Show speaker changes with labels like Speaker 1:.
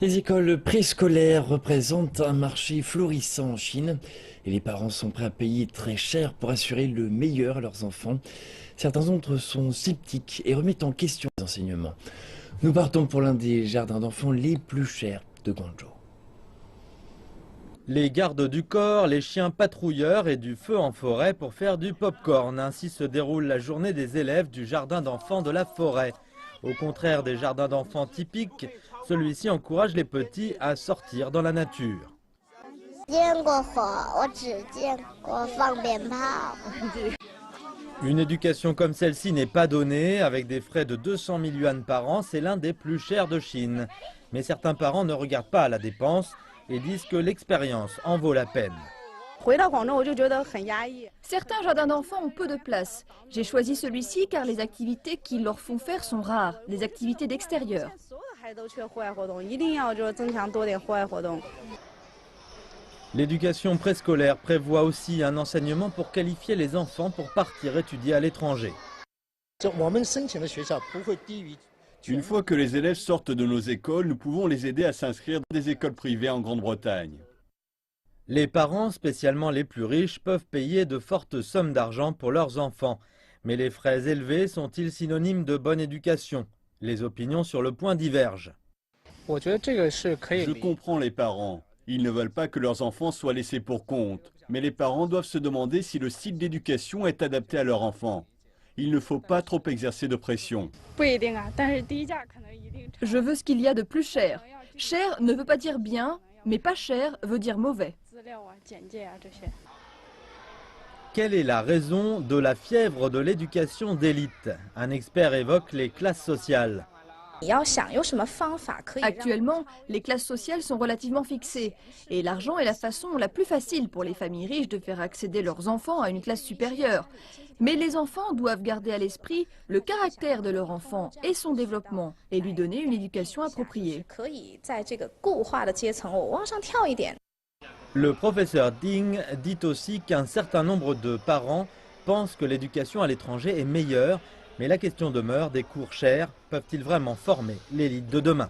Speaker 1: Les écoles préscolaires représentent un marché florissant en Chine et les parents sont prêts à payer très cher pour assurer le meilleur à leurs enfants. Certains d'entre eux sont sceptiques et remettent en question les enseignements. Nous partons pour l'un des jardins d'enfants les plus chers de Guangzhou.
Speaker 2: Les gardes du corps, les chiens patrouilleurs et du feu en forêt pour faire du pop-corn. Ainsi se déroule la journée des élèves du jardin d'enfants de la forêt. Au contraire des jardins d'enfants typiques, celui-ci encourage les petits à sortir dans la nature. Une éducation comme celle-ci n'est pas donnée. Avec des frais de 200 000 yuan par an, c'est l'un des plus chers de Chine. Mais certains parents ne regardent pas à la dépense et disent que l'expérience en vaut la peine.
Speaker 3: Certains jardins d'enfants ont peu de place. J'ai choisi celui-ci car les activités qu'ils leur font faire sont rares, des activités d'extérieur.
Speaker 2: L'éducation préscolaire prévoit aussi un enseignement pour qualifier les enfants pour partir étudier à l'étranger.
Speaker 4: Une fois que les élèves sortent de nos écoles, nous pouvons les aider à s'inscrire dans des écoles privées en Grande-Bretagne.
Speaker 2: Les parents, spécialement les plus riches, peuvent payer de fortes sommes d'argent pour leurs enfants. Mais les frais élevés sont-ils synonymes de bonne éducation? Les opinions sur le point divergent.
Speaker 4: Je comprends les parents. Ils ne veulent pas que leurs enfants soient laissés pour compte. Mais les parents doivent se demander si le style d'éducation est adapté à leur enfant. Il ne faut pas trop exercer de pression.
Speaker 3: Je veux ce qu'il y a de plus cher. Cher ne veut pas dire bien, mais pas cher veut dire mauvais.
Speaker 2: Quelle est la raison de la fièvre de l'éducation d'élite? Un expert évoque les classes sociales.
Speaker 3: Actuellement, les classes sociales sont relativement fixées et l'argent est la façon la plus facile pour les familles riches de faire accéder leurs enfants à une classe supérieure. Mais les enfants doivent garder à l'esprit le caractère de leur enfant et son développement et lui donner une éducation appropriée.
Speaker 2: Le professeur Ding dit aussi qu'un certain nombre de parents pensent que l'éducation à l'étranger est meilleure, mais la question demeure, des cours chers peuvent-ils vraiment former l'élite de demain?